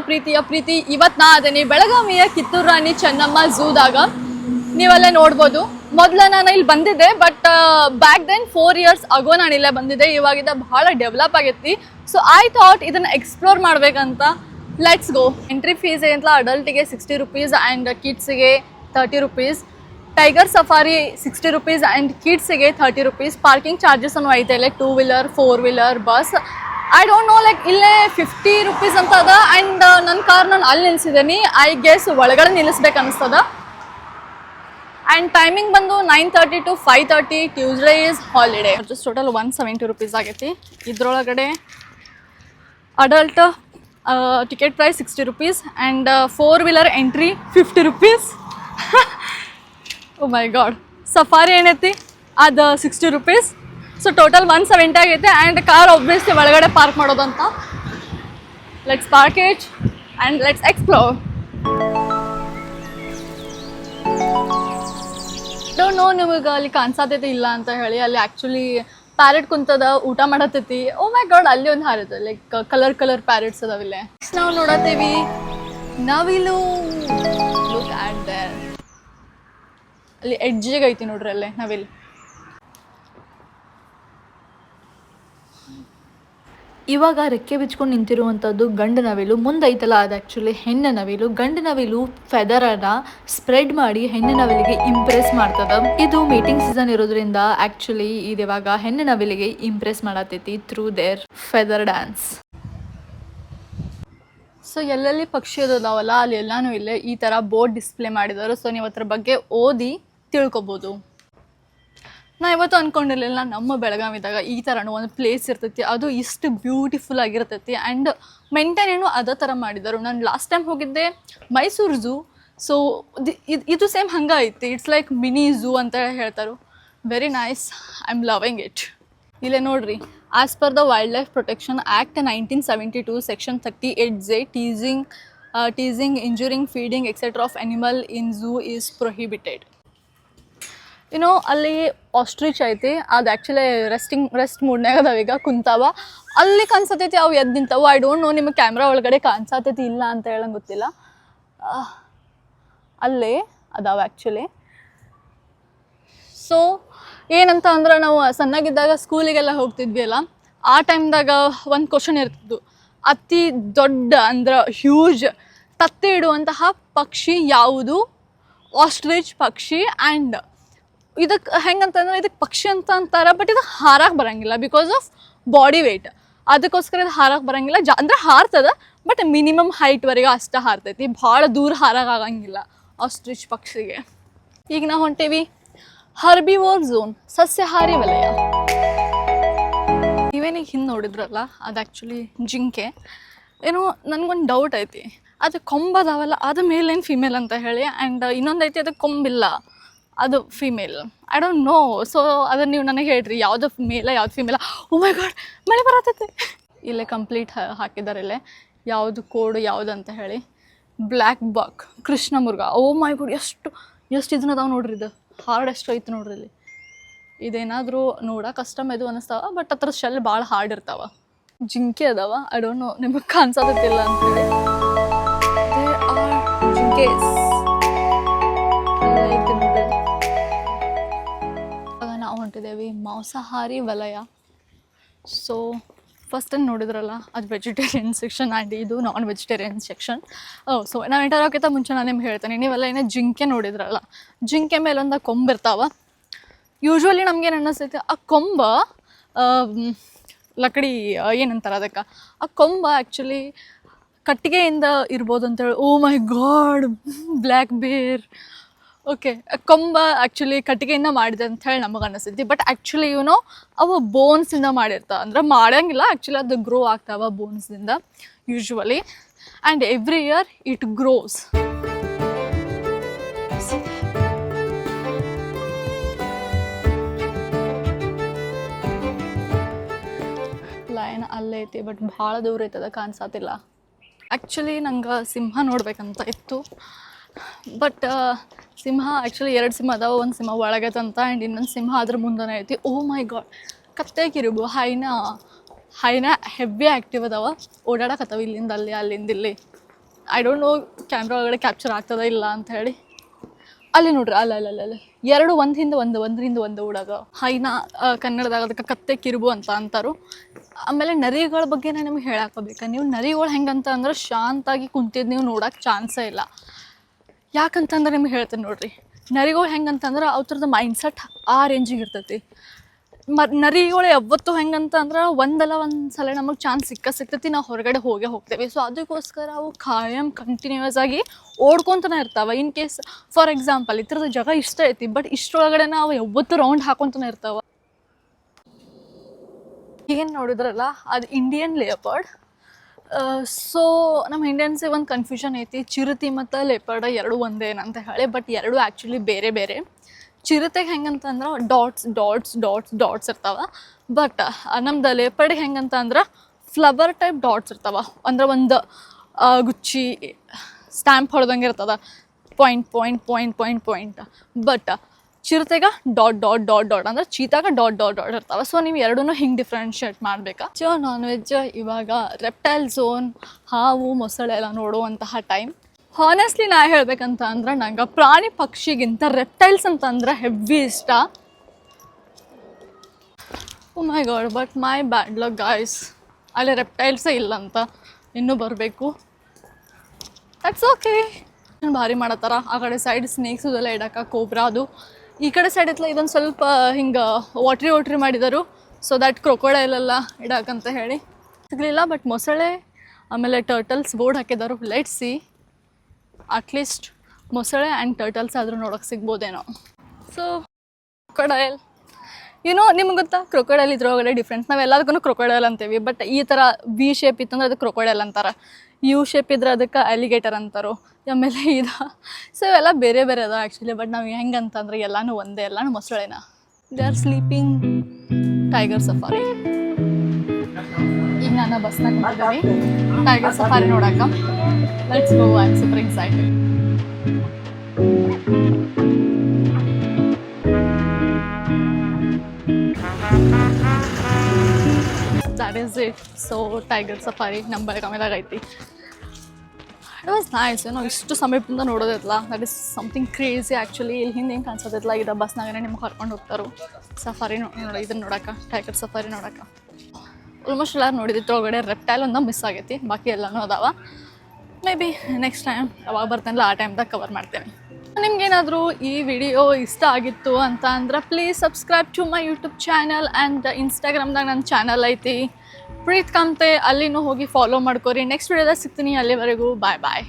ಪ್ರೀತಿಯ ಪ್ರೀತಿ. ಇವತ್ತು ನಾ ಅದೇನಿ ಬೆಳಗಾವಿಯ ಕಿತ್ತೂರು ರಾಣಿ ಚೆನ್ನಮ್ಮ ಝೂದಾಗ. ನೀವೆಲ್ಲ ನೋಡ್ಬೋದು. ಮೊದಲ ನಾನು ಇಲ್ಲಿ ಬಂದಿದ್ದೆ, but back then 4 years ago ನಾನು ಇಲ್ಲೇ ಬಂದಿದ್ದೆ. ಇವಾಗಿದ ಭಾಳ ಡೆವಲಪ್ ಆಗೈತಿ. ಸೊ ಐ ಥಾಟ್ ಇದನ್ನು ಎಕ್ಸ್ಪ್ಲೋರ್ ಮಾಡ್ಬೇಕಂತ. Let's go. ಎಂಟ್ರಿ ಫೀಸ್ ಅಂತ ಅಡಲ್ಟಿಗೆ 60 rupees ಆ್ಯಂಡ್ ಕಿಡ್ಸಿಗೆ 30 rupees. Tiger safari 60 rupees and ಕಿಡ್ಸಿಗೆ 30 rupees. ಪಾರ್ಕಿಂಗ್ ಚಾರ್ಜಸ್ ಅನ್ನು ಐತೆ ಇಲ್ಲೇ 2-wheeler 4-wheeler bus. I don't know, like ಇಲ್ಲೇ 50 rupees ಅಂತ ಅದ. ಆ್ಯಂಡ್ ನನ್ನ ಕಾರ್ ನಾನು ಅಲ್ಲಿ ನಿಲ್ಸಿದ್ದೀನಿ. ಐ ಗೆಸ್ ಒಳಗಡೆ ನಿಲ್ಲಿಸ್ಬೇಕು ಅನಿಸ್ತದ. ಆ್ಯಂಡ್ ಟೈಮಿಂಗ್ ಬಂದು 9:30 to 5:30. Tuesday is holiday. Just total 170 rupees ಆಗೈತಿ. ಇದ್ರೊಳಗಡೆ adult ticket price 60 rupees and 4-wheeler entry 50 rupees. Oh my God. Safari ಏನೈತಿ ಅದು 60 rupees. ಸೊ ಟೋಟಲ್ 170 ಆಗೈತೆ. ಆ್ಯಂಡ್ ಕಾರ್ ಒಬ್ವಿಯಸ್ಲಿ ಒಳಗಡೆ ಪಾರ್ಕ್ ಮಾಡೋದಂತ. Let's park it and let's explore. Don't know ನಿಮಗೆ ಅಲ್ಲಿ ಕಾಣಿಸತೈತಿ ಇಲ್ಲ ಅಂತ ಹೇಳಿ. ಅಲ್ಲಿ ಆ್ಯಕ್ಚುಲಿ ಪ್ಯಾರೆಟ್ ಕುಂತದ, ಊಟ ಮಾಡತೈತಿ. ಓ ಮೈ ಗಾಡ್, ಅಲ್ಲಿ ಒಂದು ಹಾರೈತೆ ಲೈಕ್ ಕಲರ್ ಪ್ಯಾರೆಟ್ಸ್ ಅದಾವಿಲ್ಲೇ. ನಾವು ನೋಡತ್ತೀವಿ ನವಿಲು. Look at there. ಅಲ್ಲಿ ಎಡ್ಜಿಗೆ ಐತಿ ನೋಡ್ರಿ ಅಲ್ಲೇ ನವಿಲು. ಇವಾಗ ರೆಕ್ಕೆ ಬಿಚ್ಕೊಂಡು ನಿಂತಿರುವಂಥದ್ದು ಗಂಡು ನವಿಲು. ಮುಂದೈತಲ್ಲ ಅದು ಆ್ಯಕ್ಚುಲಿ ಹೆಣ್ಣು ನವಿಲು. ಗಂಡು ನವಿಲು ಫೆದರನ್ನು ಸ್ಪ್ರೆಡ್ ಮಾಡಿ ಹೆಣ್ಣು ನವಿಲಿಗೆ ಇಂಪ್ರೆಸ್ ಮಾಡ್ತದ. ಇದು ಮೀಟಿಂಗ್ ಸೀಸನ್ ಇರೋದ್ರಿಂದ ಆ್ಯಕ್ಚುಲಿ ಇದು ಇವಾಗ ಹೆಣ್ಣು ನವಿಲಿಗೆ ಇಂಪ್ರೆಸ್ ಮಾಡತೈತಿ through there feather dance. So ಎಲ್ಲೆಲ್ಲಿ ಪಕ್ಷಿ ಅದಾವಲ್ಲ ಅಲ್ಲಿ ಎಲ್ಲಾನು ಇಲ್ಲೇ ಈ ಥರ ಬೋರ್ಡ್ ಡಿಸ್ಪ್ಲೇ ಮಾಡಿದ್ದಾರೆ. ಸೊ ನೀವು ಅದ್ರ ಬಗ್ಗೆ ಓದಿ ತಿಳ್ಕೊಬೋದು. ನಾ ಇವತ್ತು ಅಂದ್ಕೊಂಡಿರಲಿಲ್ಲ ನಮ್ಮ ಬೆಳಗಾವಿದಾಗ ಈ ಥರನೂ ಒಂದು ಪ್ಲೇಸ್ ಇರ್ತೈತಿ, ಅದು ಇಷ್ಟು ಬ್ಯೂಟಿಫುಲ್ ಆಗಿರ್ತೈತಿ. ಆ್ಯಂಡ್ ಮೇಂಟೈನೇನು ಅದೇ ಥರ ಮಾಡಿದರು. ನಾನು ಲಾಸ್ಟ್ ಟೈಮ್ ಹೋಗಿದ್ದೆ ಮೈಸೂರು ಝೂ. ಸೊ ಇದು ಸೇಮ್ ಹಂಗೆ ಐತಿ. ಇಟ್ಸ್ ಲೈಕ್ ಮಿನಿ ಝೂ ಅಂತ ಹೇಳ್ತಾರೆ. Very nice. I am loving it. ಇಲ್ಲೇ ನೋಡ್ರಿ, as per the wild life protection act 1972 Section 38(j) teasing, injuring, feeding etcetera of animal in zoo is prohibited. ಏನೋ ಅಲ್ಲಿ ostrich ಐತಿ. ಅದು ಆ್ಯಕ್ಚುಲಿ ರೆಸ್ಟ್ ಮೂಡ್ನಾಗ ಅದಾವ. ಈಗ ಕುಂತಾವ ಅಲ್ಲಿ ಕಾಣಿಸತೈತಿ. ಅವು ಎದ್ದು ನಿಂತಾವು. ಐ ಡೋಂಟ್ ನೋ ನಿಮಗೆ ಕ್ಯಾಮ್ರಾ ಒಳಗಡೆ ಕಾಣಿಸತೈತಿ ಇಲ್ಲ ಅಂತ ಹೇಳಂಗೆ ಗೊತ್ತಿಲ್ಲ. ಅಲ್ಲೇ ಅದಾವ ಆ್ಯಕ್ಚುಲಿ. ಸೊ ಏನಂತ ಅಂದ್ರೆ ನಾವು ಸಣ್ಣಗಿದ್ದಾಗ ಸ್ಕೂಲಿಗೆಲ್ಲ ಹೋಗ್ತಿದ್ವಿ ಅಲ್ಲ, ಆ ಟೈಮ್ದಾಗ ಒಂದು ಕ್ವಶನ್ ಇರ್ತಿದ್ದು, ಅತಿ ದೊಡ್ಡ ಅಂದ್ರೆ ಹ್ಯೂಜ್ ತತ್ತಿ ಇಡುವಂತಹ ಪಕ್ಷಿ ಯಾವುದು? ಆಸ್ಟ್ರಿಚ್ ಪಕ್ಷಿ. ಆ್ಯಂಡ್ ಇದಕ್ಕೆ ಹೆಂಗಂತಂದ್ರೆ ಇದಕ್ಕೆ ಪಕ್ಷಿ ಅಂತ ಅಂತಾರೆ, ಬಟ್ ಇದು ಹಾರಕ್ಕೆ ಬರೋಂಗಿಲ್ಲ ಬಿಕಾಸ್ ಆಫ್ ಬಾಡಿ ವೆಯ್ಟ್. ಅದಕ್ಕೋಸ್ಕರ ಇದು ಹಾರಕ್ಕೆ ಬರೋಂಗಿಲ್ಲ. ಅಂದ್ರೆ ಹಾರ್ತದ, ಬಟ್ ಮಿನಿಮಮ್ ಹೈಟ್ವರೆಗೆ ಅಷ್ಟೇ ಹಾರ್ತೈತಿ. ಭಾಳ ದೂರ ಹಾರಕ್ಕಾಗಂಗಿಲ್ಲ ಆಸ್ಟ್ರಿಚ್ ಪಕ್ಷಿಗೆ. ಈಗ ನಾವು ಹೊಂಟೇವಿ ಹರ್ಬಿವೋರ್ ಝೋನ್, ಸಸ್ಯಾಹಾರಿ ವಲಯ. ನೀವೇನೀಗ ಹಿಂದೆ ನೋಡಿದ್ರಲ್ಲ ಅದು ಆ್ಯಕ್ಚುಲಿ ಜಿಂಕೆ. ಏನೋ ನನಗೊಂದು ಡೌಟ್ ಐತಿ, ಅದು ಕೊಂಬದಾವಲ್ಲ ಅದು ಮೇಲೇನು ಫಿಮೇಲ್ ಅಂತ ಹೇಳಿ. ಆ್ಯಂಡ್ ಇನ್ನೊಂದು ಐತಿ ಅದಕ್ಕೆ ಕೊಂಬಿಲ್ಲ, ಅದು female. I don't no. So ಅದನ್ನು ನೀವು ನನಗೆ ಹೇಳ್ರಿ, ಯಾವುದು ಮೇಲ ಯಾವ್ದು ಫಿಮೇಲ. ಓ ಮೈ ಗಾಡ್, ಮಳೆ ಬರತೈತಿ. ಇಲ್ಲೇ ಕಂಪ್ಲೀಟ್ ಹಾಕಿದ್ದಾರೆ ಇಲ್ಲೇ ಯಾವುದು ಕೋಡ್ ಯಾವುದು ಅಂತ ಹೇಳಿ. ಬ್ಲ್ಯಾಕ್ ಬಕ್, ಕೃಷ್ಣ ಮೃಗ. ಓ ಮೈ ಗಾಡ್, ಎಷ್ಟು ಇದನ್ನ ಅದಾವೆ ನೋಡ್ರಿ. ಇದು ಹಾರ್ಡ್ ಎಷ್ಟು ಐತೆ ನೋಡ್ರಿ. ಇಲ್ಲಿ ಇದೇನಾದರೂ ನೋಡೋಕೆ ಕಷ್ಟ ಇದು ಅನ್ನಿಸ್ತಾವ, ಬಟ್ ಅದ್ರ ಶೆಲ್ ಭಾಳ ಹಾರ್ಡ್ ಇರ್ತಾವ. ಜಿಂಕೆ ಅದಾವ. ಐ ಡೋಂಟ್ ನೋ ನಿಮಗೆ ಕಾಣಿಸೋದಿಲ್ಲ ಅಂತೇಳಿ. ಜಿಂಕೆಸ್ ನಾವು ಹೊಂಟಿದ್ದೇವೆ ಮಾಂಸಾಹಾರಿ ವಲಯ. ಸೊ ಫಸ್ಟ್ ಟೈಮ್ ನೋಡಿದ್ರಲ್ಲ ಅದು ವೆಜಿಟೇರಿಯನ್ ಸೆಕ್ಷನ್ ಆ್ಯಂಡ್ ಇದು ನಾನ್ ವೆಜಿಟೇರಿಯನ್ ಸೆಕ್ಷನ್. ಸೊ ನಾವು ಎಂಟರ್ ಆಗೋಕ್ಕಿಂತ ಮುಂಚೆ ನಾನು ನಿಮ್ಗೆ ಹೇಳ್ತೇನೆ, ನೀವೆಲ್ಲ ಏನೋ ಜಿಂಕೆ ನೋಡಿದ್ರಲ್ಲ, ಜಿಂಕೆ ಮೇಲೊಂದು ಕೊಂಬಿರ್ತಾವ. ಯೂಶ್ವಲಿ ನಮ್ಗೇನು ಅನ್ನಿಸ್ತೈತೆ, ಆ ಕೊಂಬ ಲಕಡಿ ಏನಂತಾರೆ ಅದಕ್ಕೆ, ಆ ಕೊಂಬ ಆ್ಯಕ್ಚುಲಿ ಕಟ್ಟಿಗೆಯಿಂದ ಇರ್ಬೋದು ಅಂತೇಳಿ. ಓ ಮೈ ಗಾಡ್, ಬ್ಲ್ಯಾಕ್ ಬೇರ್. ಓಕೆ, ಕೊಂಬ ಆ್ಯಕ್ಚುಲಿ ಕಟ್ಟಿಗೆಯಿಂದ ಮಾಡಿದೆ ಅಂತ ಹೇಳಿ ನಮಗೆ ಅನ್ನಿಸ್ತೈತಿ. ಬಟ್ ಆ್ಯಕ್ಚುಲಿ ಇವನು ಅವು ಬೋನ್ಸಿಂದ ಮಾಡಿರ್ತಾವೆ. ಅಂದ್ರೆ ಮಾಡೋಂಗಿಲ್ಲ, ಆ್ಯಕ್ಚುಲಿ ಅದು ಗ್ರೋ ಆಗ್ತಾವ ಬೋನ್ಸ್ದಿಂದ usually. And every year it grows. Lion ಅಲ್ಲೇ ಐತಿ, ಬಟ್ ಭಾಳ ದೂರ ಐತದ, ಕಾಣಿಸತ್ತಿಲ್ಲ. ಆ್ಯಕ್ಚುಲಿ ನಂಗೆ ಸಿಂಹ ನೋಡ್ಬೇಕಂತ ಇತ್ತು, ಬಟ್ ಸಿಂಹ ಆ್ಯಕ್ಚುಲಿ 2 ಸಿಂಹ ಅದಾವ. ಒಂದು ಸಿಂಹ ಒಳಗೈತಂತ ಆ್ಯಂಡ್ ಇನ್ನೊಂದು ಸಿಂಹ ಅದ್ರ ಮುಂದನೇ ಐತಿ. ಓ ಮೈ ಗಾಡ್, ಕತ್ತೆ ಕಿರುಬು, ಹೈನಾ ಹೆವ್ವಿ ಆ್ಯಕ್ಟಿವ್ ಅದಾವ, ಓಡಾಡಕತ್ತಾವ ಇಲ್ಲಿಂದ ಅಲ್ಲಿ ಅಲ್ಲಿಂದ ಇಲ್ಲಿ. ಐ ಡೋಂಟ್ ನೋ ಕ್ಯಾಮ್ರಾ ಒಳಗಡೆ ಕ್ಯಾಪ್ಚರ್ ಆಗ್ತದ ಇಲ್ಲ ಅಂತ ಹೇಳಿ. ಅಲ್ಲಿ ನೋಡ್ರಿ ಅಲ್ಲ ಎರಡು ಒಂದು ಹಿಂದೆ ಒಂದು ಉಡೋದು ಹೈನ ಕನ್ನಡದಾಗ ಅದಕ್ಕೆ ಕತ್ತೆ ಕಿರುಬು ಅಂತ ಅಂತಾರು. ಆಮೇಲೆ ನರಿಗಳ ಬಗ್ಗೆ ನಾನು ನಿಮ್ಗೆ ಹೇಳಾಕೋಬೇಕಾ, ನೀವು ನರಿಗಳು ಹೆಂಗಂತ ಅಂದ್ರೆ ಶಾಂತಾಗಿ ಕುಂತಿದ್ದು ನೀವು ನೋಡೋಕೆ ಚಾನ್ಸೇ ಇಲ್ಲ. ಯಾಕಂತಂದ್ರೆ ನಿಮ್ಗೆ ಹೇಳ್ತೀನಿ ನೋಡ್ರಿ, ನರಿಗಳು ಹೆಂಗಂತಂದ್ರೆ ಅವ್ರದ್ದು ಮೈಂಡ್ಸೆಟ್ ಆ ರೇಂಜಿಗೆ ಇರ್ತೈತಿ. ನರಿಗಳು ಯಾವತ್ತೂ ಹೆಂಗಂತ ಅಂದ್ರೆ ಒಂದಲ್ಲ ಒಂದು ಸಲ ನಮಗೆ ಚಾನ್ಸ್ ಸಿಗ್ತೈತಿ, ನಾವು ಹೊರಗಡೆ ಹೋಗ್ತೇವೆ. ಸೊ ಅದಕ್ಕೋಸ್ಕರ ಅವು ಖಾಯಂ ಕಂಟಿನ್ಯೂಸ್ ಆಗಿ ಓಡ್ಕೊತಾನೆ ಇರ್ತಾವೆ. ಇನ್ ಕೇಸ್ ಫಾರ್ ಎಕ್ಸಾಂಪಲ್ ಈ ಥರದ ಜಾಗ ಇಷ್ಟ ಐತಿ, ಬಟ್ ಇಷ್ಟರೊಳಗಡೆ ನಾವು ಯಾವತ್ತೂ ರೌಂಡ್ ಹಾಕೊತಾನೆ ಇರ್ತಾವೆ. ಏನು ನೋಡಿದ್ರಲ್ಲ ಅದು ಇಂಡಿಯನ್ ಲೇಪರ್ಡ್. ಸೊ ನಮ್ಮ ಇಂಡಿಯನ್ಸಿಗೆ ಒಂದು ಕನ್ಫ್ಯೂಷನ್ ಐತಿ, ಚಿರತೆ ಮತ್ತು ಲೇಪರ್ಡ್ ಎರಡು ಒಂದೇನಂತ ಹೇಳಿ. ಬಟ್ ಎರಡು ಆ್ಯಕ್ಚುಲಿ ಬೇರೆ ಬೇರೆ. ಚಿರತೆಗೆ ಹೆಂಗಂತಂದ್ರೆ ಡಾಟ್ಸ್ ಇರ್ತಾವೆ. ಬಟ್ ನಮ್ದು ಲೇಪರ್ಡಿಗೆ ಹೆಂಗಂತ ಅಂದ್ರೆ ಫ್ಲವರ್ ಟೈಪ್ ಡಾಟ್ಸ್ ಇರ್ತಾವೆ. ಅಂದ್ರೆ ಒಂದು ಗುಚ್ಚಿ ಸ್ಟ್ಯಾಂಪ್ ಹೊಡೆದಂಗೆ ಇರ್ತದೆ, ಪಾಯಿಂಟ್. ಬಟ್ ಚಿರತೆಗೆ ಡಾಟ್ ಅಂದ್ರೆ ಚೀತಾಗ ಡಾಟ್ ಇರ್ತಾವೆ. ಸೊ ನೀವು ಎರಡೂ ಹಿಂಗೆ ಡಿಫ್ರೆನ್ಷಿಯೇಟ್ ಮಾಡಬೇಕಾ. ಸೊ ನಾನ್ ವೆಜ್ ಇವಾಗ ರೆಪ್ಟೈಲ್ ಝೋನ್, ಹಾವು ಮೊಸಳೆ ಎಲ್ಲ ನೋಡುವಂತಹ ಟೈಮ್. ಹಾನೆಸ್ಟ್ಲಿ ನಾ ಹೇಳ್ಬೇಕಂತ ಅಂದ್ರೆ ನಂಗೆ ಪ್ರಾಣಿ ಪಕ್ಷಿಗಿಂತ ರೆಪ್ಟೈಲ್ಸ್ ಅಂತಂದ್ರೆ ಹೆವಿ ಇಷ್ಟ. Oh my God, but my bad luck guys, ಅಲ್ಲಿ ರೆಪ್ಟೈಲ್ಸೇ ಇಲ್ಲಂತ, ಇನ್ನೂ ಬರಬೇಕು. That's okay. ಭಾರಿ ಮಾಡತ್ತಾರ ಆ ಕಡೆ ಸೈಡ್ ಸ್ನೇಕ್ಸ್ ಅದೆಲ್ಲ ಇಡಕ್ಕೆ, ಕೋಬ್ರಾ ಅದು. ಈ ಕಡೆ ಸೈಡ್ ಇತ್ತಲ್ಲ ಇದೊಂದು ಸ್ವಲ್ಪ ಹಿಂಗೆ ವಾಟ್ರಿ ಮಾಡಿದರು, ಸೊ ದ್ಯಾಟ್ ಕ್ರೊಕೊಡೈಲೆಲ್ಲ ಇಡಕ್ಕಂತ ಹೇಳಿ ಸಿಗಲಿಲ್ಲ. ಬಟ್ ಮೊಸಳೆ ಆಮೇಲೆ ಟರ್ಟಲ್ಸ್ ಬೋರ್ಡ್ ಹಾಕಿದರು. ಲೆಟ್ಸ್ ಸಿ, ಅಟ್ಲೀಸ್ಟ್ ಮೊಸಳೆ ಆ್ಯಂಡ್ ಟರ್ಟಲ್ಸ್ ಆದರೂ ನೋಡೋಕೆ ಸಿಗ್ಬೋದೇನೋ. ಸೊ ಕ್ರೊಕೊಡೈಲ್ ನಿಮ್ಗೆ ಗೊತ್ತಾ, ಕ್ರೊಕೊಡೈಲ್ ಇದ್ರೊಳಗಡೆ ಡಿಫ್ರೆನ್ಸ್. ನಾವು ಎಲ್ಲದಕ್ಕೂ ಕ್ರೊಕೊಡೈಲ್ ಅಂತೀವಿ, ಬಟ್ ಈ ಥರ ವಿ ಶೇಪ್ ಇತ್ತಂದ್ರೆ ಅದಕ್ಕೆ ಕ್ರೊಕೊಡೈಲ್ ಅಂತಾರೆ, ಯು ಶೇಪ್ ಇದ್ರೆ ಅದಕ್ಕೆ ಅಲಿಗೇಟರ್ ಅಂತಾರೋ. ಆಮೇಲೆ ಇದು ಸೊ ಇವೆಲ್ಲ ಬೇರೆ ಬೇರೆ ಅದ ಆ್ಯಕ್ಚುಲಿ. ಬಟ್ ನಾವು ಹೆಂಗೆ ಅಂತಂದ್ರೆ ಎಲ್ಲನೂ ಒಂದೇ, ಎಲ್ಲನೂ ಮೊಸಳೆನ. They are sleeping. Tiger safari. ಈಗ ನಾನು ಬಸ್ನಾಗ ಮಾಡಿದ್ದೀವಿ ಟೈಗರ್ ಸಫಾರಿ ನೋಡಕ್ಕೆ. Let's go, I am super excited. That is it. So tiger safari ನಮ್ಮ ಬೆಳಗಾವಿದಾಗ ಐತಿ. It was nice. ಇಷ್ಟು ಸಮೀಪದಿಂದ ನೋಡೋದಿಲ್ಲ, that is something crazy actually. ಇಲ್ಲಿ ಹಿಂದೆ ಹೆಂಗೆ ಕಾಣಿಸೋದಿಲ್ಲ, ಇದು ಬಸ್ನಾಗೇ ನಿಮ್ಗೆ ಕರ್ಕೊಂಡು ಹೋಗ್ತಾರೆ ಸಫಾರಿ ಇದನ್ನು ನೋಡೋಕೆ, ಟೈಗರ್ ಸಫಾರಿ ನೋಡೋಕೆ. ಆಲ್ಮೋಸ್ಟ್ ಎಲ್ಲರೂ ನೋಡಿದಿತ್ತು. ಒಳಗಡೆ ರೆಪ್ಟೈಲ್ ಒಂದು ಮಿಸ್ ಆಗೈತಿ, ಬಾಕಿ ಎಲ್ಲನೂ ಅದಾವ. ಮೇ ಬಿ ನೆಕ್ಸ್ಟ್ ಟೈಮ್ ಯಾವಾಗ ಬರ್ತೇನಲ್ಲ ಆ ಟೈಮ್ದಾಗ ಕವರ್ ಮಾಡ್ತೇನೆ. ನಿಮ್ಗೇನಾದರೂ ಈ ವಿಡಿಯೋ ಇಷ್ಟ ಆಗಿತ್ತು ಅಂತ ಅಂದ್ರೆ please subscribe to my YouTube channel and ಇನ್ಸ್ಟಾಗ್ರಾಮ್ದಾಗ ನನ್ನ ಚಾನಲ್ ಐತಿ ಪ್ರೀತ್ ಕಾಮ್ತೆ, ಅಲ್ಲಿನೂ ಹೋಗಿ ಫಾಲೋ ಮಾಡ್ಕೊರಿ. ನೆಕ್ಸ್ಟ್ ವಿಡಿಯೋದಾಗ ಸಿಗ್ತೀನಿ, ಅಲ್ಲಿವರೆಗೂ ಬಾಯ್.